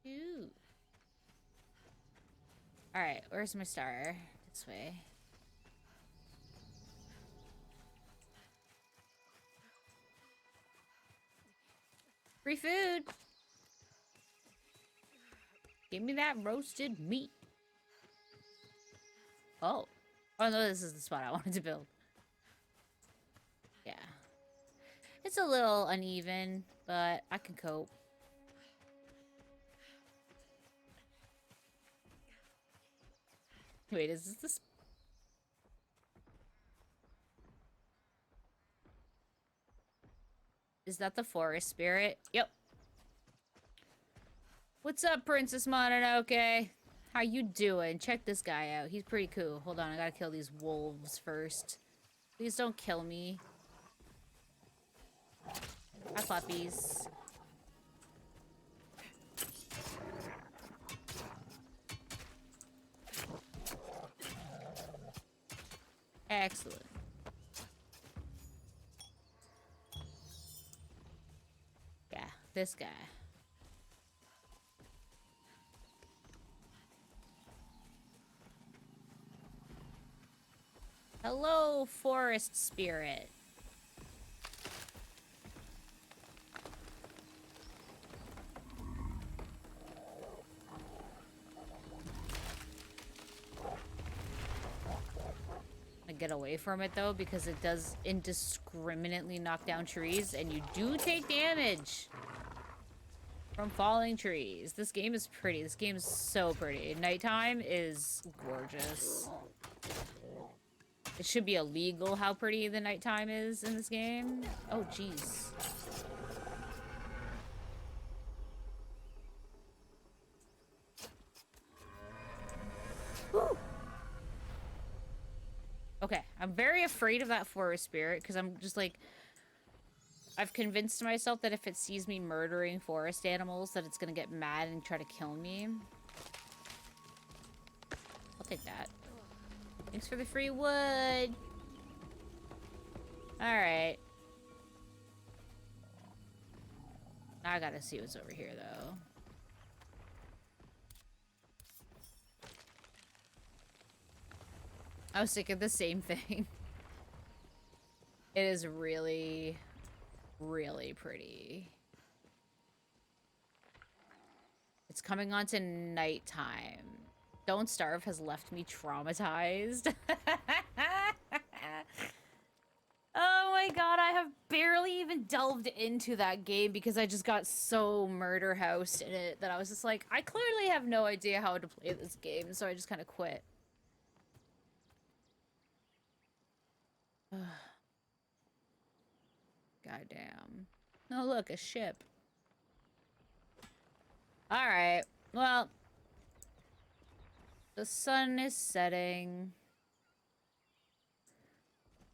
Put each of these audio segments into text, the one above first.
Ooh. Alright, where's my star? This way. Free food! Give me that roasted meat. Oh. Oh no, this is the spot I wanted to build. Yeah. It's a little uneven, but I can cope. Wait, is this? Is that the forest spirit? Yep. What's up, Princess Mononoke? How you doing? Check this guy out. He's pretty cool. Hold on, I gotta kill these wolves first. Please don't kill me. Hi, puppies. Excellent. Yeah, this guy. Hello, forest spirit. I get away from it though because it does indiscriminately knock down trees and you do take damage from falling trees. This game is pretty. This game is so pretty. Nighttime is gorgeous. It should be illegal how pretty the nighttime is in this game. Oh, jeez. Okay, I'm very afraid of that forest spirit because I'm just like... I've convinced myself that if it sees me murdering forest animals that it's gonna get mad and try to kill me. I'll take that. Thanks for the free wood. Alright. I gotta see what's over here, though. I was thinking the same thing. It is really, really pretty. It's coming on to nighttime. Don't Starve has left me traumatized. Oh my god, I have barely even delved into that game because I just got so murder housed in it that I was just like, I clearly have no idea how to play this game, so I just kind of quit. Goddamn. Oh, look, a ship. Alright, well, the sun is setting.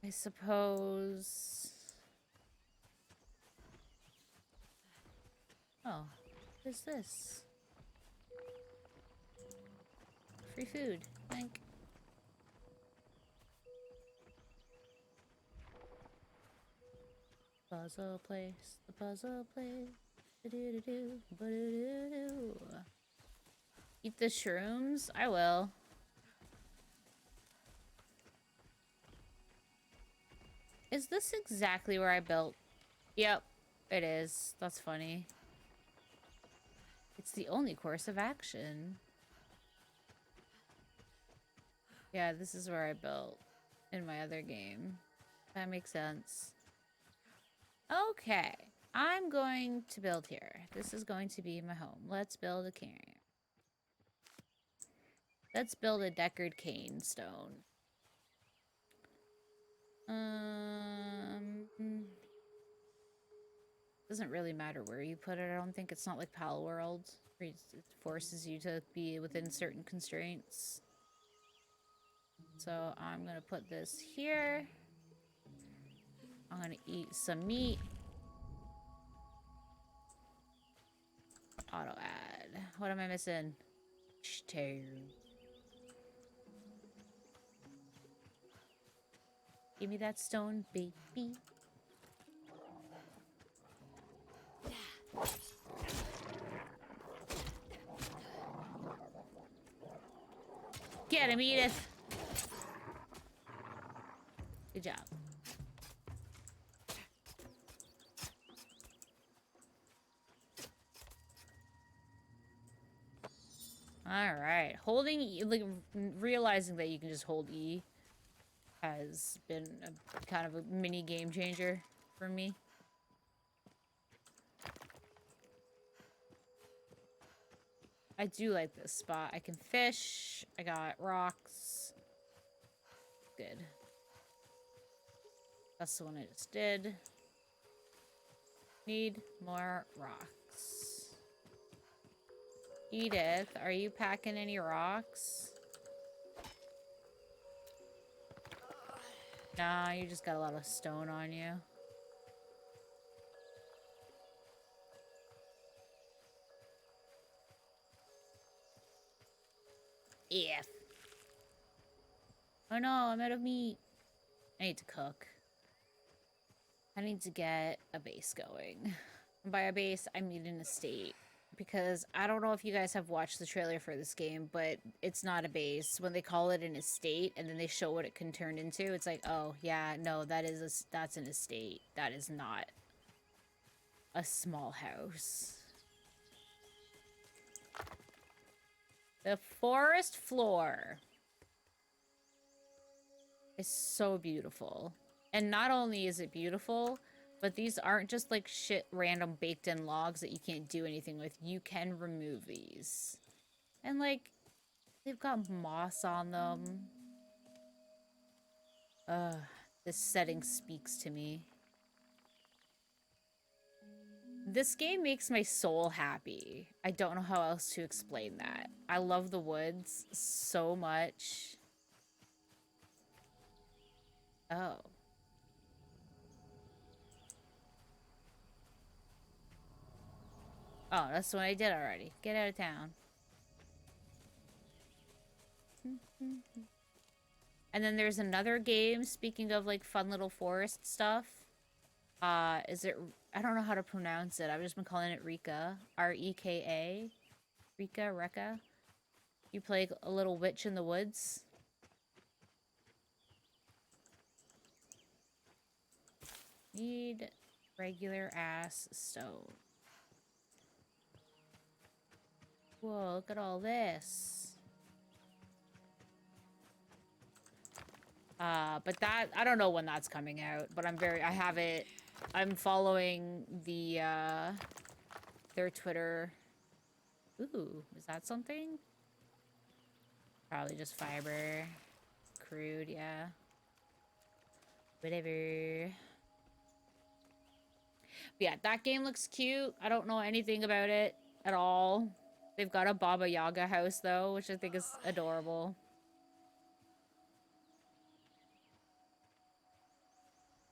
I suppose... Oh, what is this? Free food. Thank. Puzzle place. The puzzle place. Do-do-do-do. Ba-do-do-do. Eat the shrooms? I will. Is this exactly where I built? Yep, it is. That's funny. It's the only course of action. Yeah, this is where I built in my other game. That makes sense. Okay, I'm going to build here. This is going to be my home. Let's build a camp. Let's build a Deckard Cane stone. Doesn't really matter where you put it. I don't think it's not like Pal World, where it forces you to be within certain constraints. So I'm gonna put this here. I'm gonna eat some meat. Auto add. What am I missing? Give me that stone, baby. Get him, Edith. Good job. All right, holding E, like realizing that you can just hold E has been a kind of a mini game changer for me. I do like this spot. I can fish. I got rocks. Good. That's the one I just did. Need more rocks. Edith, are you packing any rocks? Nah, you just got a lot of stone on you. If. Oh no, I'm out of meat. I need to cook. I need to get a base going. And by a base, I mean an estate. Because I don't know if you guys have watched the trailer for this game, but it's not a base. When they call it an estate and then they show what it can turn into, it's like, oh, yeah, no, that's an estate. That is not a small house. The forest floor is so beautiful. And not only is it beautiful, but these aren't just like shit random baked in logs that you can't do anything with. You can remove these. And like, they've got moss on them. This setting speaks to me. This game makes my soul happy. I don't know how else to explain that. I love the woods so much. Oh. Oh, that's the one I did already. Get out of town. And then there's another game, speaking of like fun little forest stuff. Is it... I don't know how to pronounce it. I've just been calling it Reka. R-E-K-A. Reka. You play a little witch in the woods. Need regular ass stone. Whoa, look at all this. But that, I don't know when that's coming out, but I have it, I'm following the, their Twitter. Ooh, is that something? Probably just fiber. Crude, yeah. Whatever. But yeah, that game looks cute. I don't know anything about it at all. They've got a Baba Yaga house, though, which I think is adorable.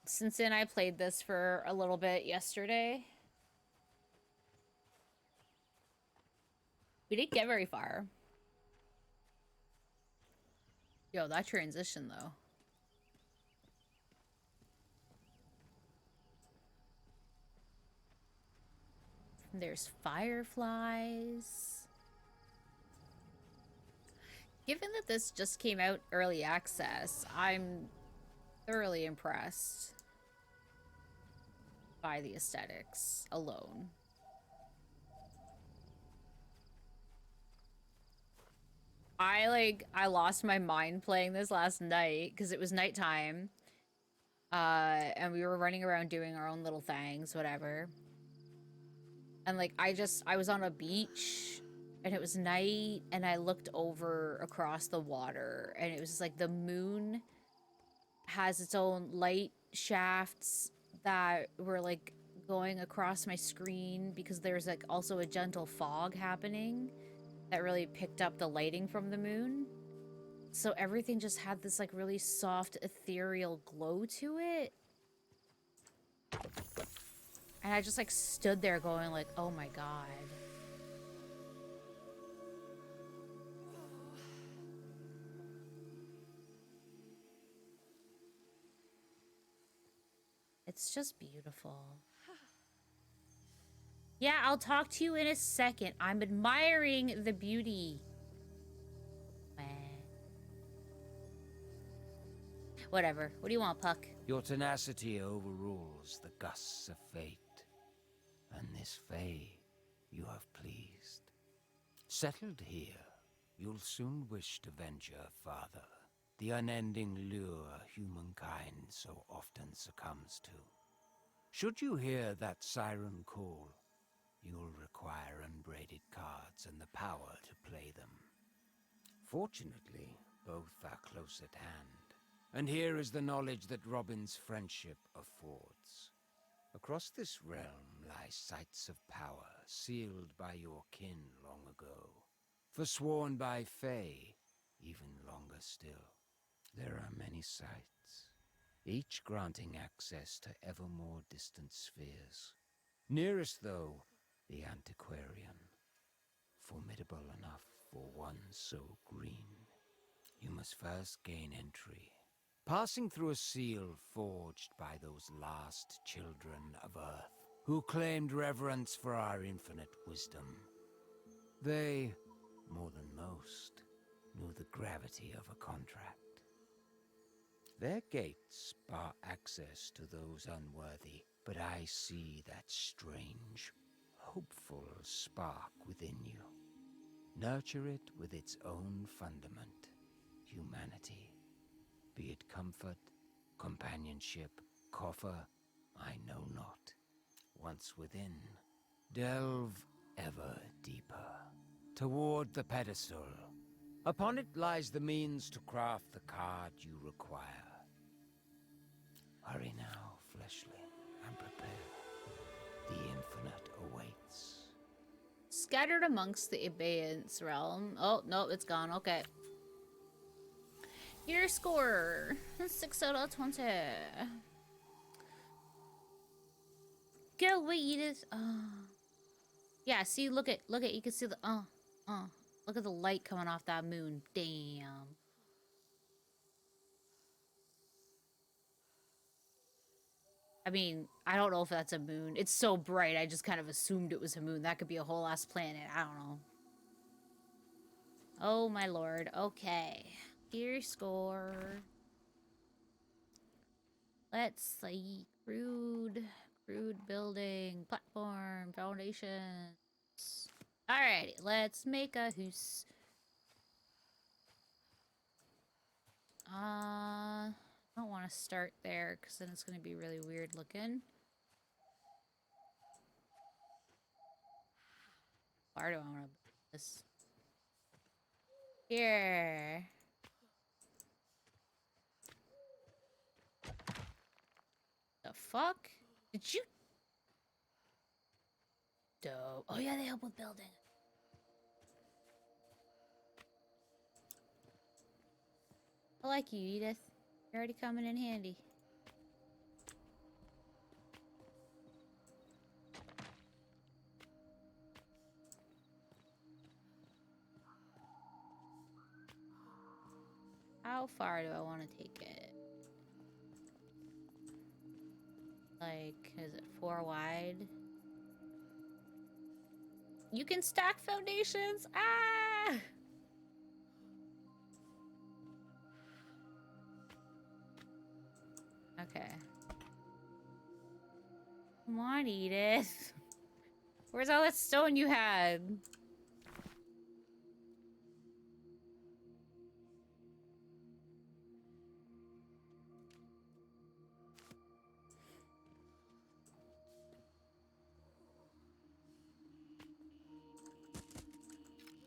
Since I played this for a little bit yesterday. We didn't get very far. Yo, that transition, though. There's fireflies. Given that this just came out early access, I'm thoroughly impressed by the aesthetics alone. I lost my mind playing this last night because it was nighttime. And we were running around doing our own little things, whatever. And like, I was on a beach and it was night and I looked over across the water and it was just like the moon has its own light shafts that were like going across my screen because there's like also a gentle fog happening that really picked up the lighting from the moon. So everything just had this like really soft ethereal glow to it. And I just like stood there going like, oh my god. It's just beautiful. Yeah, I'll talk to you in a second. I'm admiring the beauty. Whatever. What do you want, Puck? Your tenacity overrules the gusts of fate. And this Fae you have pleased. Settled here, you'll soon wish to venture farther. The unending lure humankind so often succumbs to. Should you hear that siren call, you'll require unbraided cards and the power to play them. Fortunately, both are close at hand. And here is the knowledge that Robin's friendship affords. Across this realm lie sites of power sealed by your kin long ago, forsworn by Fae even longer still. There are many sites, each granting access to ever more distant spheres. Nearest, though, the Antiquarian, formidable enough for one so green. You must first gain entry, passing through a seal forged by those last children of Earth, who claimed reverence for our infinite wisdom. They, more than most, knew the gravity of a contract. Their gates bar access to those unworthy, but I see that strange, hopeful spark within you. Nurture it with its own fundament, humanity. Be it comfort, companionship, coffer, I know not. Once within, delve ever deeper, toward the pedestal. Upon it lies the means to craft the card you require. Hurry now, fleshling, and prepare. The infinite awaits. Scattered amongst the abeyance realm. Oh, no, it's gone. Okay. Your score. 6 out of 20. Go away, Edith. Yeah, see, look at, you can see the, look at the light coming off that moon. Damn. I mean, I don't know if that's a moon. It's so bright, I just kind of assumed it was a moon. That could be a whole ass planet. I don't know. Oh, my lord. Okay. Your score. Let's see. Crude building. Platform. Foundations. Alrighty, let's make a house. I don't want to start there because then it's going to be really weird looking. Where do I want to build this? Here. The fuck? Did you? Dope. Oh yeah, they help with building. I like you, Edith. You're already coming in handy. How far do I want to take it? Like, is it 4 wide? You can stack foundations! Ah! Okay. Come on, Edith. Where's all that stone you had?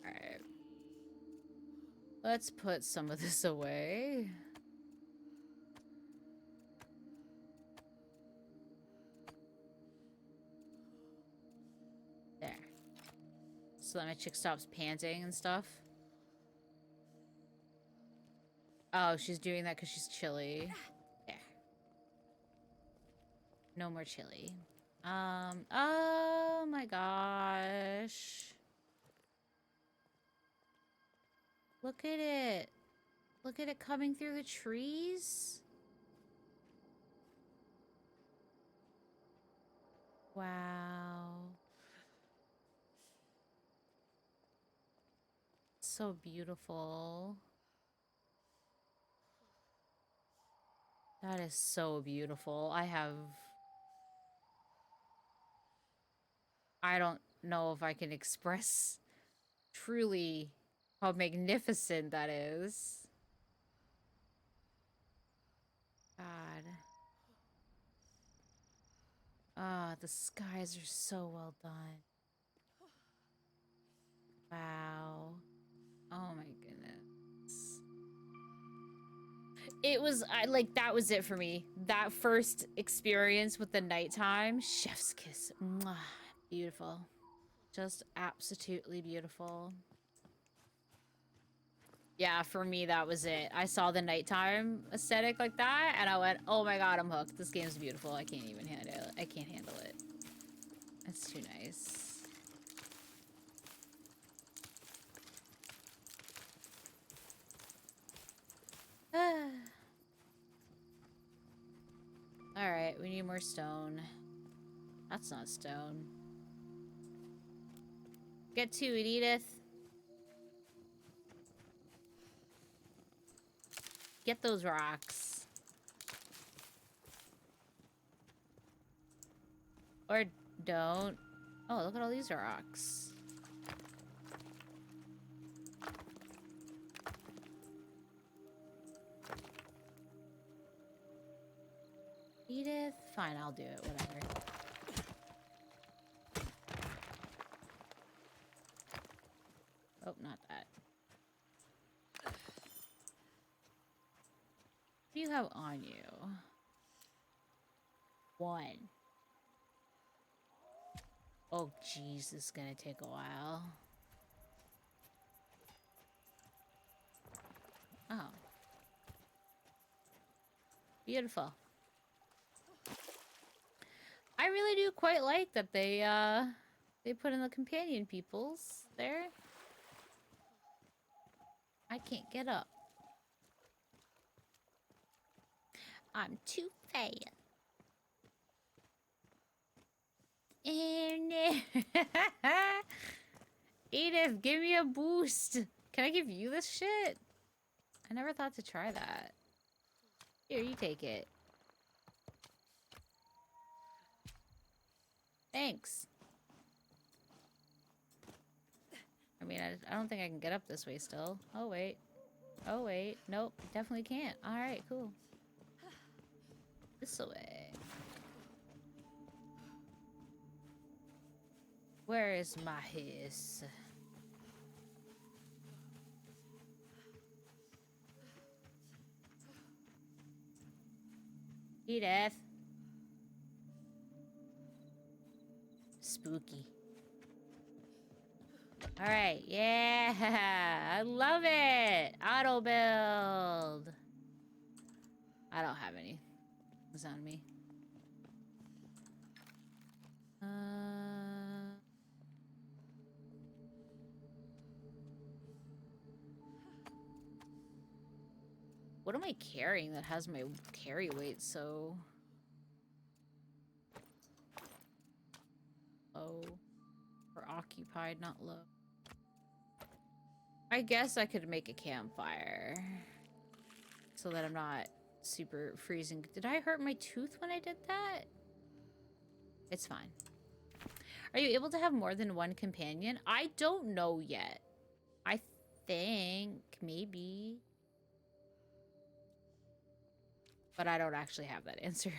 Alright. Let's put some of this away. There. So that my chick stops panting and stuff. Oh, she's doing that because she's chilly. There. No more chilly. Oh my gosh. Look at it. Look at it coming through the trees. Wow. So beautiful. That is so beautiful. I don't know if I can express truly how magnificent that is. God. Ah, the skies are so well done. Wow. Oh my goodness. It was, that was it for me. That first experience with the nighttime, chef's kiss. Mwah. Beautiful. Just absolutely beautiful. Yeah, for me, that was it. I saw the nighttime aesthetic like that, and I went, oh my god, I'm hooked. This game's beautiful. I can't even handle it. I can't handle it. That's too nice. Alright, we need more stone. That's not stone. Get to it, Edith. Get those rocks. Or don't. Oh, look at all these rocks. Edith? Fine, I'll do it. Whatever. Oh, not that. What do you have on you? One. Oh, jeez, this is gonna take a while. Oh. Beautiful. I really do quite like that they put in the companion peoples there. I can't get up. I'm too fast. And Edith, give me a boost. Can I give you this shit? I never thought to try that. Here, you take it. Thanks. I mean, I don't think I can get up this way still. Oh, wait. Oh, wait. Nope, definitely can't. Alright, cool. This way. Where is my hiss? Edith. Spooky. Alright, yeah! I love it! Auto build! I don't have any. It's on me. What am I carrying that has my carry weight so low? Or occupied, not low. I guess I could make a campfire. So that I'm not super freezing. Did I hurt my tooth when I did that? It's fine. Are you able to have more than one companion? I don't know yet. I think maybe. But I don't actually have that answer.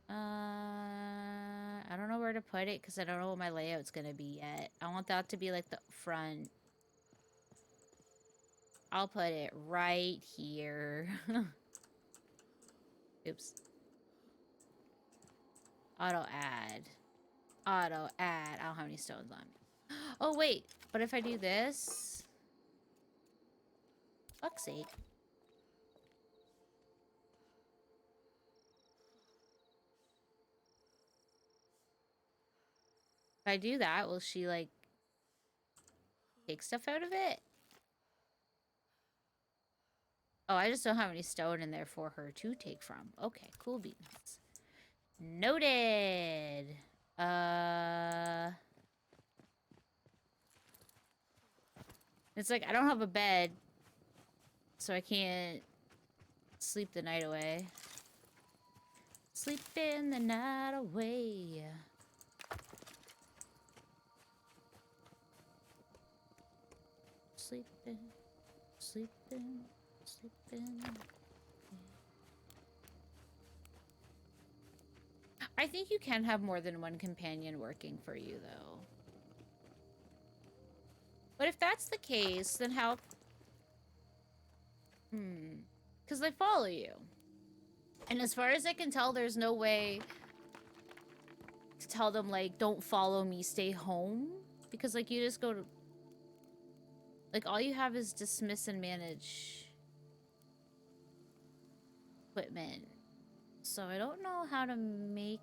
I don't know where to put it because I don't know what my layout's gonna be yet. I want that to be like the front. I'll put it right here. Oops. Auto add. Auto add. I don't have any stones on me. Oh, wait. But if I do this... Fuck's sake. If I do that, will she, like, take stuff out of it? Oh, I just don't have any stone in there for her to take from. Okay, cool beans. Noted. It's like, I don't have a bed, so I can't Sleep the night away. Sleeping the night away. Sleeping, sleeping, sleeping. I think you can have more than one companion working for you, though. But if that's the case, then how... Because they follow you. And as far as I can tell, there's no way to tell them, like, don't follow me, stay home. Because, like, you just go to... Like, all you have is dismiss and manage equipment. So I don't know how to make...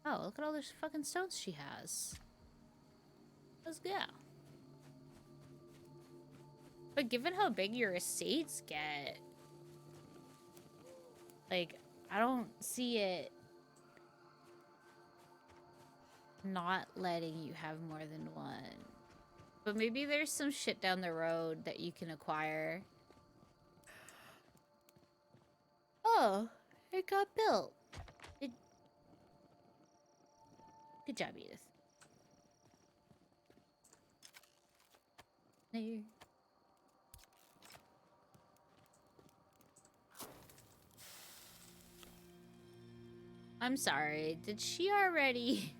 Oh, look at all those fucking stones she has. Let's go. But given how big your estates get... Like, I don't see it not letting you have more than one. But maybe there's some shit down the road that you can acquire. Oh, it got built. Good job, Edith. There. I'm sorry. Did she already...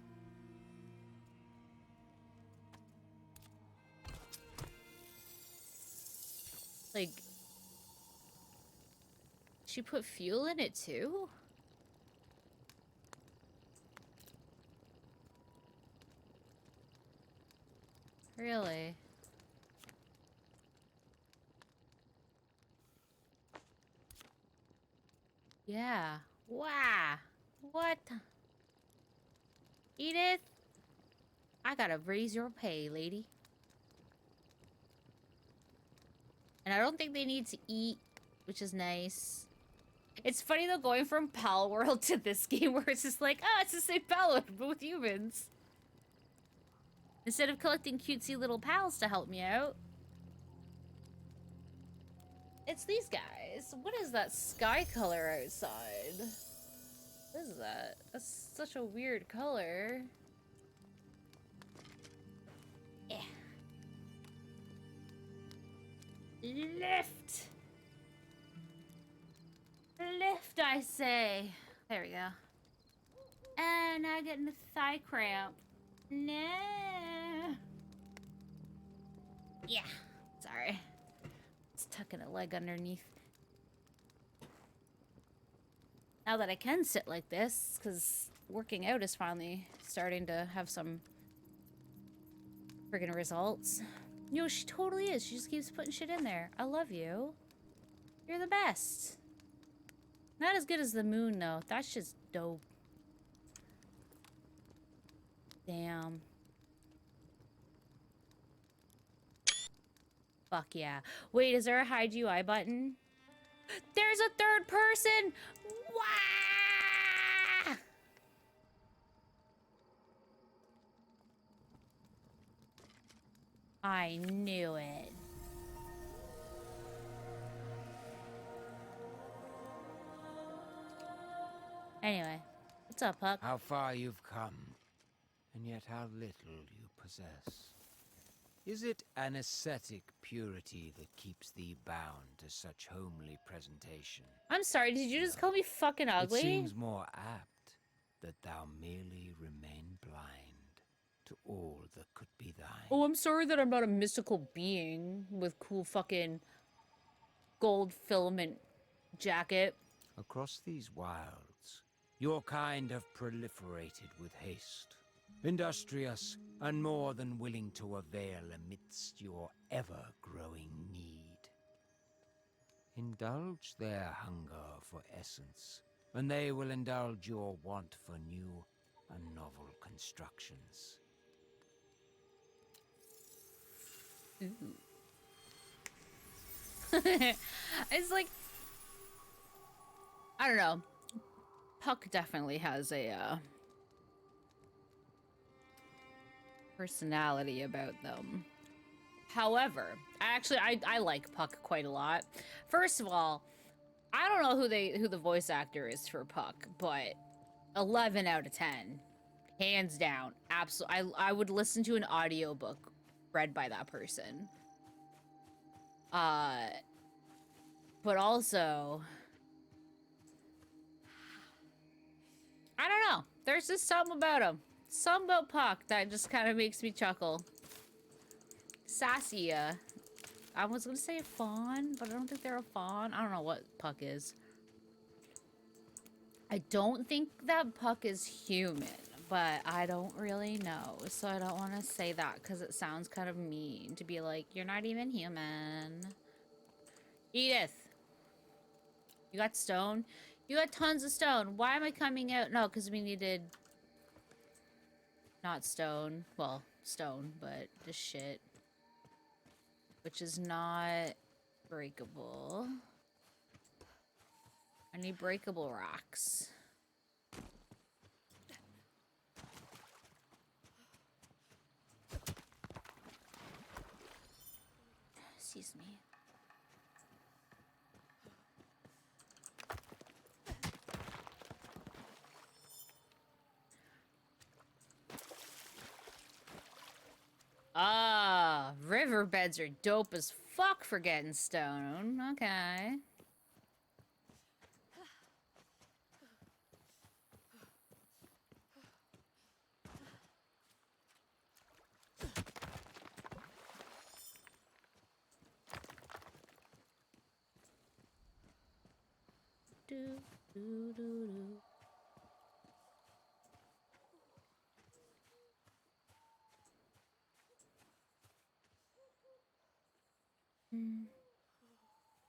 Like... She put fuel in it too? Really? Yeah. Wow. What? Edith? I gotta raise your pay, lady. And I don't think they need to eat, which is nice. It's funny though, going from Pal World to this game where it's just like, ah, it's the same Pal World, but with humans. Instead of collecting cutesy little pals to help me out. It's these guys. What is that sky color outside? What is that? That's such a weird color. Yeah. Lift! Lift, I say. There we go. And I get a thigh cramp. No. Yeah. Sorry. It's tucking a leg underneath. Now that I can sit like this, because working out is finally starting to have some friggin' results. You know, she totally is. She just keeps putting shit in there. I love you. You're the best. Not as good as the moon, though. That's just dope. Damn. Fuck yeah. Wait, is there a hide UI button? There's a third person! Wah! I knew it. Anyway, what's up, Huck? How far you've come, and yet how little you possess. Is it an ascetic purity that keeps thee bound to such homely presentation? I'm sorry, did you just call me fucking ugly? It seems more apt that thou merely remain blind to all that could be thine. Oh, I'm sorry that I'm not a mystical being with cool fucking gold filament jacket. Across these wilds, your kind have proliferated with haste, industrious and more than willing to avail amidst your ever-growing need. Indulge their hunger for essence, and they will indulge your want for new and novel constructions. Ooh. It's like, I don't know. Puck definitely has a personality about them. However, I like Puck quite a lot. First of all, I don't know who the voice actor is for Puck, but 11 out of 10. Hands down. Absolutely. I would listen to an audiobook read by that person. But also, I don't know. There's just something about him. Something about Puck that just kind of makes me chuckle. Sassy, I was gonna say a fawn, but I don't think they're a fawn. I don't know what Puck is. I don't think that Puck is human, but I don't really know. So I don't want to say that because it sounds kind of mean to be like, you're not even human. Edith, you got stone? You got tons of stone. Why am I coming out? No, because we needed... Not stone. Well, stone, but just shit. Which is not breakable. I need breakable rocks. Excuse me. Ah, riverbeds are dope as fuck for getting stone. Okay. Do, do, do, do.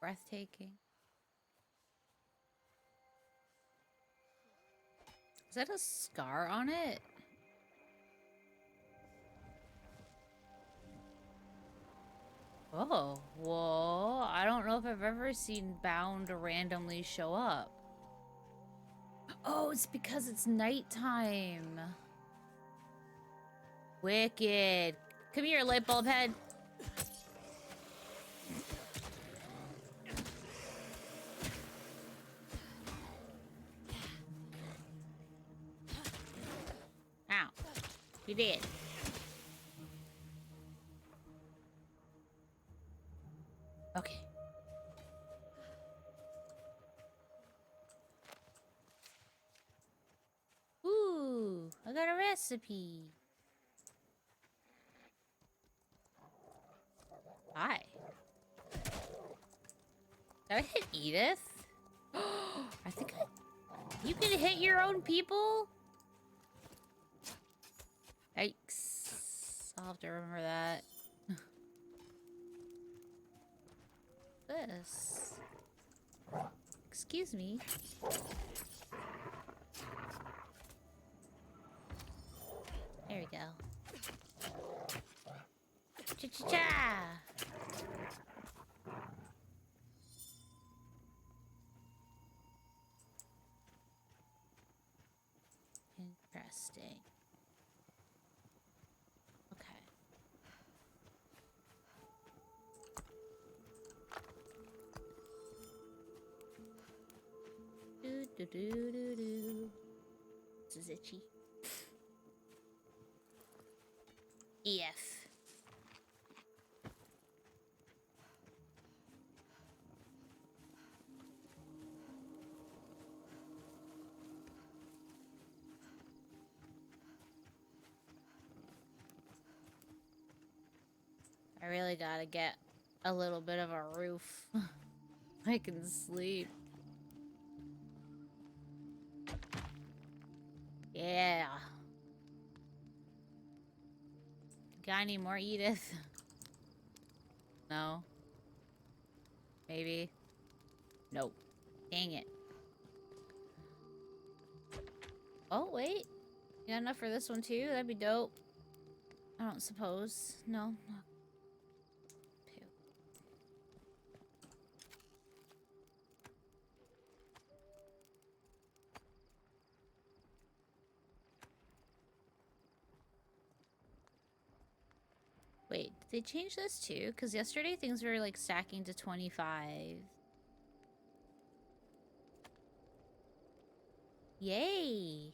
Breathtaking. Is that a scar on it? Oh, whoa. I don't know if I've ever seen Bound randomly show up. Oh, it's because it's nighttime. Wicked. Come here, light bulb head. Ow. You did. Okay. Ooh, I got a recipe. Hi. Did I hit Edith? I think you can hit your own people? Yikes. I'll have to remember that. This. Excuse me. There we go. Cha-cha-cha! Interesting. Okay. Do do do do do. This is itchy. EF. I really gotta get a little bit of a roof. I can sleep. Yeah. Got any more, Edith? No. Maybe. Nope. Dang it. Oh, wait. You got enough for this one, too? That'd be dope. I don't suppose. No. Pew. They changed this too? Because yesterday things were like stacking to 25. Yay!